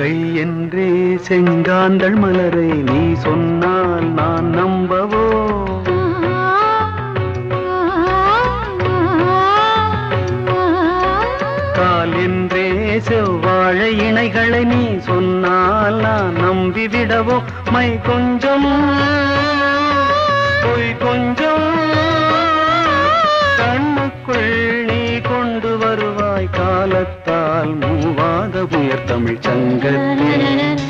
கை என்றே செங்காந்தள் மலரை நீ சொன்னால் நான் நம்பவோ? கால் என்றே செவ்வாழை இணைகளை நீ சொன்னால் நான் நம்பிவிடவோ? மை கொஞ்சம் பொய் கொஞ்சம் கண்ணுக்குள் நீ கொண்டு வருவாய் காலத்தால் மூவாத உயர் தமிழ் சங்கத்தில்.